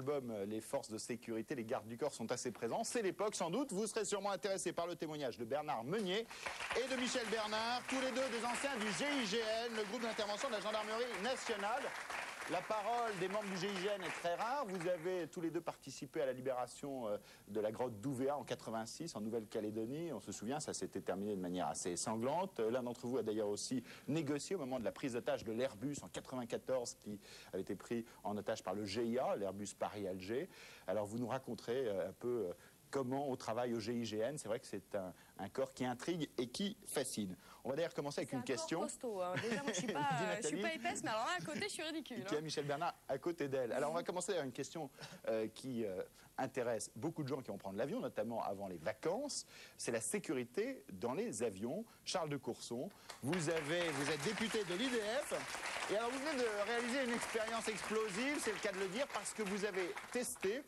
album, les forces de sécurité, les gardes du corps sont assez présents. C'est l'époque, sans doute. Vous serez sûrement intéressé par le témoignage de Bernard Meunier et de Michel Bernard, tous les deux des anciens du GIGN, le groupe d'intervention de la gendarmerie nationale. La parole des membres du GIGN est très rare. Vous avez tous les deux participé à la libération de la grotte d'Ouvéa en 86 en Nouvelle-Calédonie. On se souvient, ça s'était terminé de manière assez sanglante. L'un d'entre vous a d'ailleurs aussi négocié au moment de la prise d'otage de l'Airbus en 94 qui avait été pris en otage par le GIA, l'Airbus Paris-Alger. Alors vous nous raconterez un peu comment on travaille au GIGN. C'est vrai que c'est un corps qui intrigue et qui fascine. On va d'ailleurs commencer avec une question. C'est un corps costaud, hein. Déjà, moi, je suis pas épaisse, mais alors là, à côté, je suis ridicule. Qui a Michel Bernard à côté d'elle. Alors, on va commencer avec une question qui intéresse beaucoup de gens qui vont prendre l'avion, notamment avant les vacances. C'est la sécurité dans les avions. Charles de Courson, vous êtes député de l'IDF. Et alors, vous venez de réaliser une expérience explosive, c'est le cas de le dire, parce que vous avez testé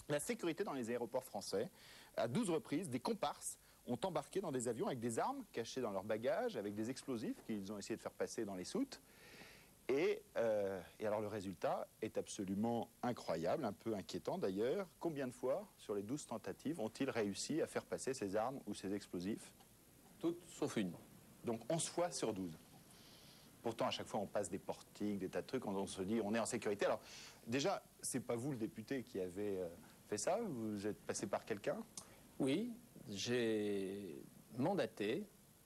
la sécurité dans les aéroports français. À 12 reprises, des comparses ont embarqué dans des avions avec des armes cachées dans leurs bagages, avec des explosifs qu'ils ont essayé de faire passer dans les soutes. Et alors le résultat est absolument incroyable, un peu inquiétant d'ailleurs. Combien de fois, sur les 12 tentatives, ont-ils réussi à faire passer ces armes ou ces explosifs? Toutes sauf une. Donc 11 fois sur 12. Pourtant, à chaque fois, on passe des portiques, des tas de trucs, on se dit on est en sécurité. Alors, déjà, c'est pas vous le député qui avez fait ça? Vous êtes passé par quelqu'un? Oui, j'ai mandaté,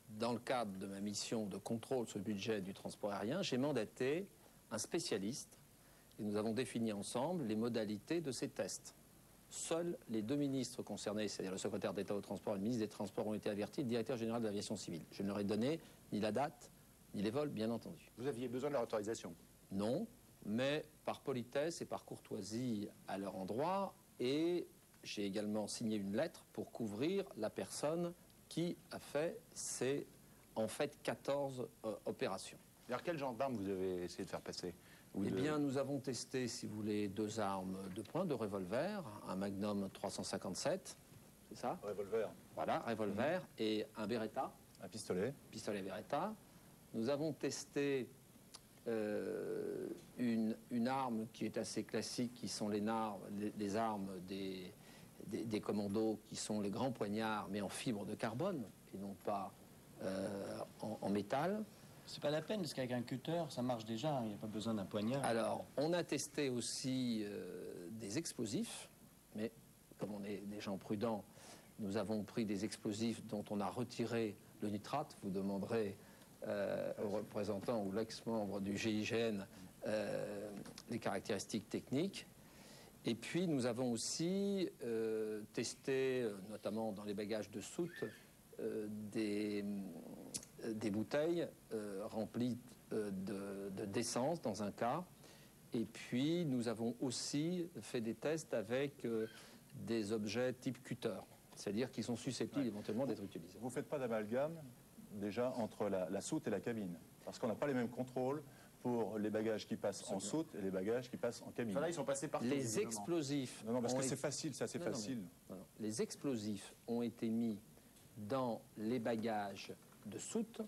dans le cadre de ma mission de contrôle sur le budget du transport aérien, j'ai mandaté un spécialiste et nous avons défini ensemble les modalités de ces tests. Seuls les deux ministres concernés, c'est-à-dire le secrétaire d'État au transport et le ministre des Transports, ont été avertis, le directeur général de l'aviation civile. Je ne leur ai donné ni la date, ni les vols, bien entendu. Vous aviez besoin de leur autorisation? Non, mais par politesse et par courtoisie à leur endroit, et j'ai également signé une lettre pour couvrir la personne qui a fait ces, en fait, 14 opérations. Alors, quel gendarme vous avez essayé de faire passer? Eh bien, nous avons testé, si vous voulez, deux armes de poing, deux revolvers, un Magnum 357, c'est ça? Revolver. Voilà, revolver, et un Beretta. Un pistolet. Pistolet Beretta. Nous avons testé une arme qui est assez classique, qui sont les armes des commandos, qui sont les grands poignards, mais en fibre de carbone, et non pas en métal. C'est pas la peine, parce qu'avec un cutter, ça marche déjà, il n'y a pas besoin d'un poignard. Alors, on a testé aussi des explosifs, mais comme on est des gens prudents, nous avons pris des explosifs dont on a retiré le nitrate. Vous demanderez aux représentants ou l'ex-membre du GIGN les caractéristiques techniques. Et puis, nous avons aussi testé, notamment dans les bagages de soute, des bouteilles remplies d'essence dans un cas. Et puis, nous avons aussi fait des tests avec des objets type cutter, c'est-à-dire qui sont susceptibles éventuellement d'être utilisés. Vous ne faites pas d'amalgame, déjà, entre la soute et la cabine? Parce qu'on n'a pas les mêmes contrôles pour les bagages qui passent en soute et les bagages qui passent en cabine. Enfin là, ils sont passés partout. Les explosifs... Non, parce que c'est facile, c'est assez facile. Non. Les explosifs ont été mis dans les bagages de soute,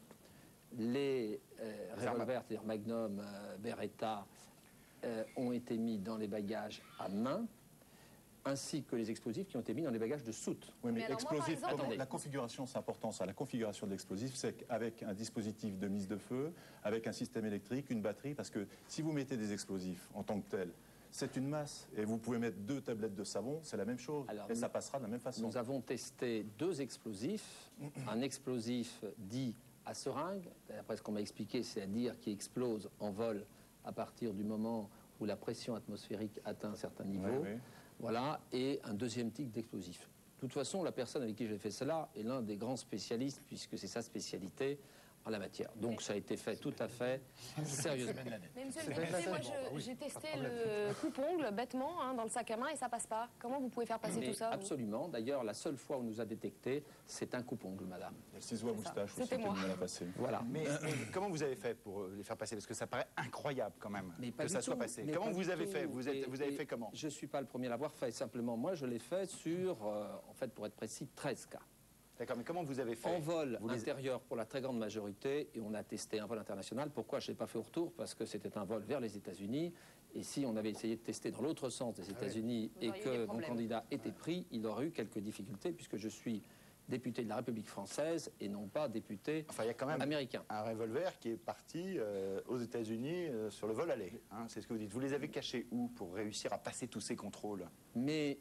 les revolvers, c'est-à-dire Magnum, Beretta, ont été mis dans les bagages à main, ainsi que les explosifs qui ont été mis dans les bagages de soute. Oui, mais alors explosif, moi, par exemple, la configuration, c'est important ça. La configuration de l'explosif, c'est qu'avec un dispositif de mise de feu, avec un système électrique, une batterie, parce que si vous mettez des explosifs en tant que tels, c'est une masse, et vous pouvez mettre 2 tablettes de savon, c'est la même chose, alors, et ça passera de la même façon. Nous avons testé 2 explosifs, un explosif dit à seringue, d'après ce qu'on m'a expliqué, c'est-à-dire qui explose en vol à partir du moment où la pression atmosphérique atteint un certain niveau. Oui. Voilà, et un deuxième type d'explosif. De toute façon, la personne avec qui j'ai fait cela est l'un des grands spécialistes, puisque c'est sa spécialité en la matière. Donc ça a été fait tout à fait sérieusement. Mais monsieur le député, moi j'ai testé le coupe-ongle bêtement dans le sac à main et ça passe pas. Comment vous pouvez faire passer tout ça? Absolument. D'ailleurs, la seule fois où on nous a détecté, c'est un coupe-ongle, madame. Il y a le ciseau à moustache aussi qui est mal à passer. Voilà. Mais comment vous avez fait pour les faire passer? Parce que ça paraît incroyable quand même que ça soit passé. Comment vous avez fait? Vous avez fait comment? Je ne suis pas le premier à l'avoir fait. Simplement, moi, je l'ai fait sur, en fait, pour être précis, 13 cas. D'accord, mais comment vous avez fait? En vol intérieur pour la très grande majorité, et on a testé un vol international. Pourquoi je ne l'ai pas fait au retour? Parce que c'était un vol vers les États-Unis. Et si on avait essayé de tester dans l'autre sens des États-Unis et que mon candidat était pris, il aurait eu quelques difficultés puisque je suis député de la République française et non pas député Enfin, il y a quand même américain. un revolver qui est parti aux États-Unis sur le vol aller. Hein, c'est ce que vous dites. Vous les avez cachés où pour réussir à passer tous ces contrôles? Mais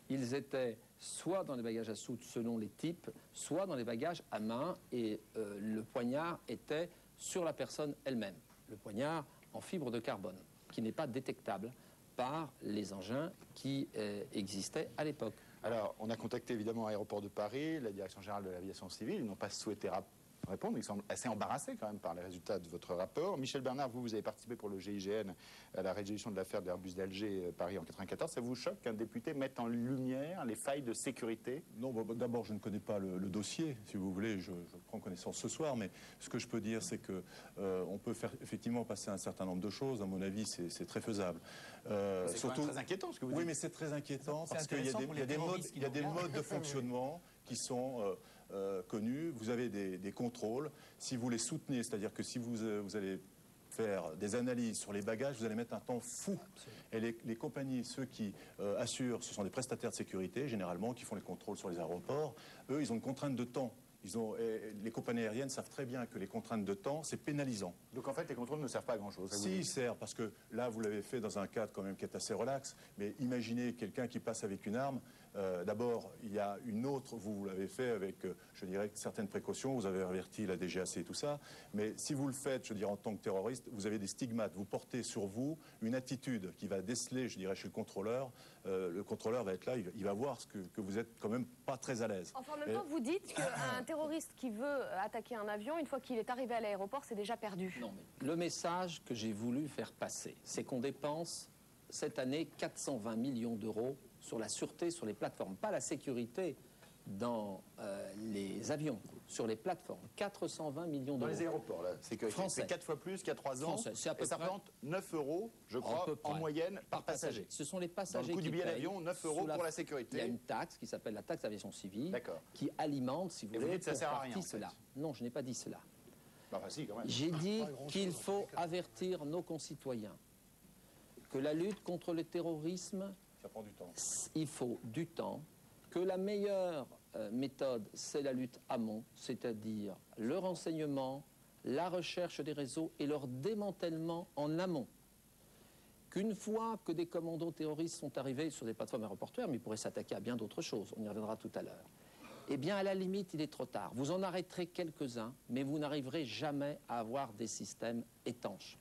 ils étaient soit dans les bagages à soute selon les types, soit dans les bagages à main et le poignard était sur la personne elle-même. Le poignard en fibre de carbone, qui n'est pas détectable par les engins qui existaient à l'époque. Alors, on a contacté évidemment l'aéroport de Paris, la Direction générale de l'aviation civile. Ils n'ont pas souhaité répondre. Ils semblent assez embarrassés quand même par les résultats de votre rapport. Michel Bernard, vous avez participé pour le GIGN à la résolution de l'affaire de l'Airbus d'Alger Paris en 1994. Ça vous choque qu'un député mette en lumière les failles de sécurité? Non, bon, d'abord, je ne connais pas le dossier. Si vous voulez, je prends connaissance ce soir. Mais ce que je peux dire, c'est que on peut faire effectivement passer un certain nombre de choses. À mon avis, c'est très faisable. C'est surtout très inquiétant ce que vous dites. Oui, mais c'est très inquiétant parce qu'il y a des modes de fonctionnement qui sont connus. Vous avez des contrôles. Si vous les soutenez, c'est-à-dire que si vous allez faire des analyses sur les bagages, vous allez mettre un temps fou. Et les compagnies, ceux qui assurent, ce sont des prestataires de sécurité, généralement, qui font les contrôles sur les aéroports. Eux, ils ont une contrainte de temps. Les compagnies aériennes savent très bien que les contraintes de temps, c'est pénalisant. Donc en fait, les contrôles ne servent pas à grand-chose. Si, ils servent, parce que là, vous l'avez fait dans un cadre quand même qui est assez relax. Mais imaginez quelqu'un qui passe avec une arme. D'abord, il y a une autre, vous l'avez fait avec, je dirais, certaines précautions. Vous avez averti la DGAC et tout ça. Mais si vous le faites, je dirais, en tant que terroriste, vous avez des stigmates. Vous portez sur vous une attitude qui va déceler, je dirais, chez le contrôleur. Le contrôleur va être là, il va voir que vous êtes quand même pas très à l'aise. Enfin, en même temps, vous dites qu'un terroriste qui veut attaquer un avion, une fois qu'il est arrivé à l'aéroport, c'est déjà perdu. Non, mais le message que j'ai voulu faire passer, c'est qu'on dépense cette année 420 millions d'euros sur la sûreté sur les plateformes, pas la sécurité dans les avions, sur les plateformes. 420 millions d'euros. Dans les aéroports, la sécurité, c'est 4 fois plus qu'il y a 3 ans. Français, c'est à peu et ça près représente 9 euros, je crois, en moyenne par passager. Ce sont les passagers Dans le coût du billet payent d'avion, 9 euros pour la sécurité. Il y a une taxe qui s'appelle la taxe d'aviation civile, qui alimente, si vous et voulez, vous dites que ça sert à rien, cela. Non, je n'ai pas dit cela. Bah, si, quand même. J'ai dit qu'il faut avertir nos concitoyens que la lutte contre le terrorisme, ça prend du temps. Il faut du temps, que la meilleure méthode, c'est la lutte amont, c'est-à-dire le renseignement, la recherche des réseaux et leur démantèlement en amont. Qu'une fois que des commandos terroristes sont arrivés sur des plateformes aéroportuaires, mais ils pourraient s'attaquer à bien d'autres choses, on y reviendra tout à l'heure, eh bien, à la limite, il est trop tard. Vous en arrêterez quelques-uns, mais vous n'arriverez jamais à avoir des systèmes étanches.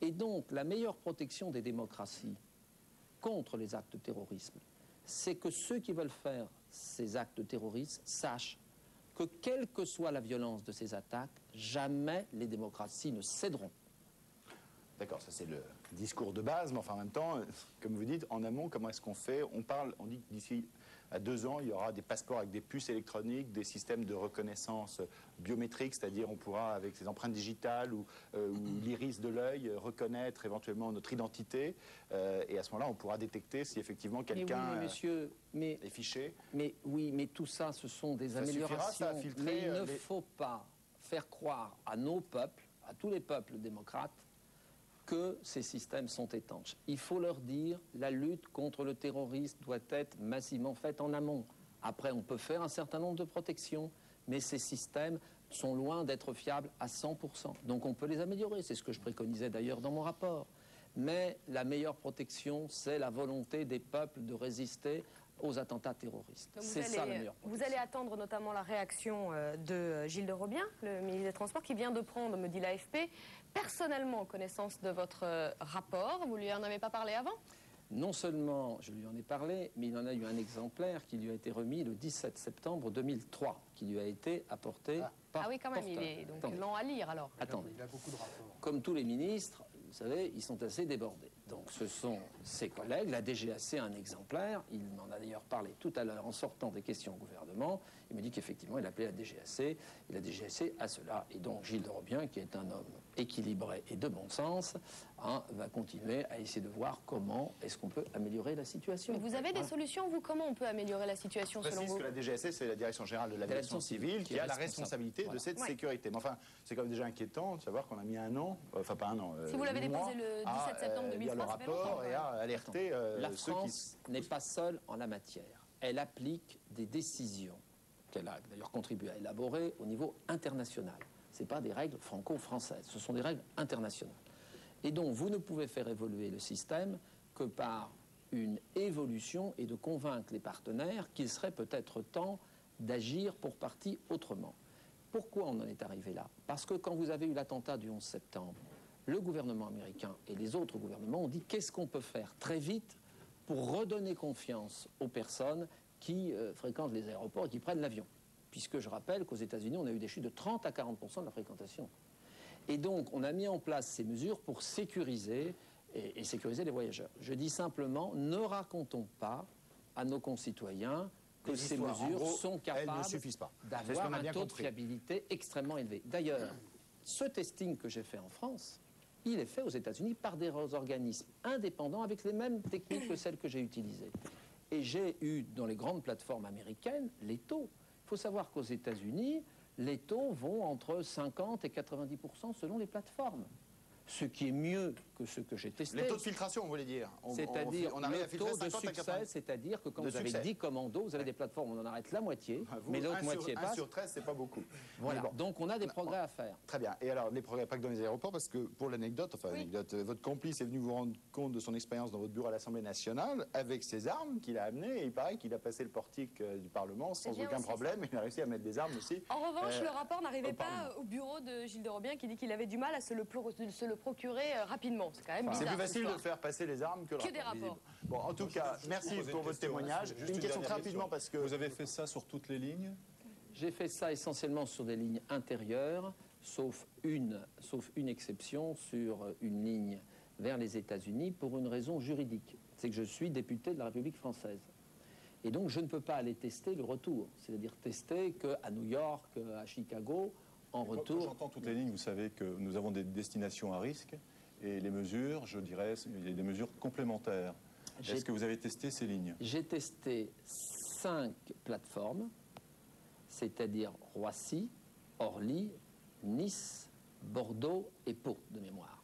Et donc, la meilleure protection des démocraties contre les actes de terrorisme, c'est que ceux qui veulent faire ces actes terroristes sachent que, quelle que soit la violence de ces attaques, jamais les démocraties ne céderont. D'accord, ça c'est le discours de base, mais enfin en même temps, comme vous dites, en amont, comment est-ce qu'on fait? On dit que d'ici à 2 ans, il y aura des passeports avec des puces électroniques, des systèmes de reconnaissance biométrique, c'est-à-dire on pourra, avec ses empreintes digitales ou l'iris de l'œil, reconnaître éventuellement notre identité. Et à ce moment-là, on pourra détecter si effectivement quelqu'un est fiché. Mais oui, mais tout ça, ce sont des améliorations. Mais il ne faut pas faire croire à nos peuples, à tous les peuples démocrates, que ces systèmes sont étanches. Il faut leur dire la lutte contre le terrorisme doit être massivement faite en amont. Après, on peut faire un certain nombre de protections, mais ces systèmes sont loin d'être fiables à 100%. Donc on peut les améliorer, c'est ce que je préconisais d'ailleurs dans mon rapport. Mais la meilleure protection, c'est la volonté des peuples de résister aux attentats terroristes. C'est ça la meilleure protection. Vous allez attendre notamment la réaction de Gilles de Robien, le ministre des Transports, qui vient de prendre, me dit l'AFP, personnellement connaissance de votre rapport. Vous lui en avez pas parlé avant? Non seulement je lui en ai parlé, mais il en a eu un exemplaire qui lui a été remis le 17 septembre 2003, qui lui a été apporté par... Ah oui, quand même, il est donc lent à lire alors. Attendez. Il a beaucoup de rapports. Comme tous les ministres, vous savez, ils sont assez débordés. Donc ce sont ses collègues. La DGAC a un exemplaire. Il m'en a d'ailleurs parlé tout à l'heure en sortant des questions au gouvernement. Il me dit qu'effectivement, il appelait la DGAC. Et la DGAC a cela. Et donc Gilles de Robien, qui est un homme équilibré et de bon sens, va continuer à essayer de voir comment est-ce qu'on peut améliorer la situation. Mais vous avez des solutions, vous? Comment on peut améliorer la situation selon vous? Que la DGAC, c'est la Direction Générale de l'Aviation Civile qui a la responsabilité de cette sécurité. Mais enfin, c'est quand même déjà inquiétant de savoir qu'on a mis un an, enfin pas un an, si vous l'avez déposé le 17 septembre 2003, le rapport et à alerter la ceux France n'est pas seule en la matière. Elle applique des décisions qu'elle a d'ailleurs contribué à élaborer au niveau international. Ce n'est pas des règles franco-françaises, ce sont des règles internationales. Et donc, vous ne pouvez faire évoluer le système que par une évolution et de convaincre les partenaires qu'il serait peut-être temps d'agir pour partie autrement. Pourquoi on en est arrivé là? Parce que quand vous avez eu l'attentat du 11 septembre, le gouvernement américain et les autres gouvernements ont dit qu'est-ce qu'on peut faire très vite pour redonner confiance aux personnes qui fréquentent les aéroports et qui prennent l'avion. Puisque je rappelle qu'aux États-Unis, on a eu des chutes de 30 à 40% de la fréquentation. Et donc, on a mis en place ces mesures pour sécuriser et sécuriser les voyageurs. Je dis simplement, ne racontons pas à nos concitoyens que ces mesures sont capables d'avoir un taux de fiabilité extrêmement élevé. D'ailleurs, ce testing que j'ai fait en France, il est fait aux États-Unis par des organismes indépendants avec les mêmes techniques que celles que j'ai utilisées. Et j'ai eu, dans les grandes plateformes américaines, les taux. Il faut savoir qu'aux États-Unis, les taux vont entre 50 et 90% selon les plateformes. Ce qui est mieux que ce que j'ai testé. Les taux de filtration, vous voulez dire? C'est-à-dire le taux de succès, c'est-à-dire que quand vous avez 10 commandos, vous avez des plateformes où on en arrête la moitié, mais l'autre moitié passe. 1 sur 13, c'est pas beaucoup. Voilà, bon. Donc on a des progrès à faire. Très bien. Et alors, les progrès, pas que dans les aéroports, parce que pour l'anecdote, votre complice est venu vous rendre compte de son expérience dans votre bureau à l'Assemblée nationale avec ses armes qu'il a amenées, et il paraît qu'il a passé le portique du Parlement sans aucun problème, il a réussi à mettre des armes aussi. En revanche, le rapport n'arrivait pas au bureau de Gilles de Robien qui dit qu'il avait du mal à se le procurer rapidement. C'est quand même bizarre. C'est plus facile de faire passer les armes que le des rapports. Bon, en tout cas, merci pour votre témoignage. Une question très rapidement parce que... Vous avez fait ça sur toutes les lignes? J'ai fait ça essentiellement sur des lignes intérieures, sauf une exception sur une ligne vers les États-Unis pour une raison juridique. C'est que je suis député de la République française. Et donc je ne peux pas aller tester le retour, c'est-à-dire tester qu'à New York, à Chicago, en retour... Quand j'entends toutes les lignes, vous savez que nous avons des destinations à risque et les mesures, je dirais, il y a des mesures complémentaires. Est-ce que vous avez testé ces lignes? J'ai testé 5 plateformes, c'est-à-dire Roissy, Orly, Nice, Bordeaux et Pau, de mémoire.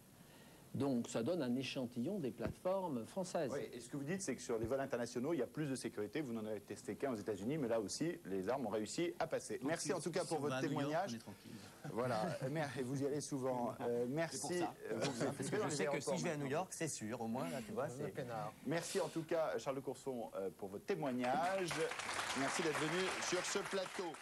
Donc ça donne un échantillon des plateformes françaises. Oui, et ce que vous dites, c'est que sur les vols internationaux, il y a plus de sécurité. Vous n'en avez testé qu'un aux États-Unis, mais là aussi, les armes ont réussi à passer. Donc, merci en tout cas pour votre témoignage. Voilà, et vous y allez souvent. Merci. Je sais que si je vais à New York, c'est sûr, au moins, là, tu vois, c'est... Merci en tout cas, Charles de Courson, pour votre témoignage. Merci d'être venu sur ce plateau.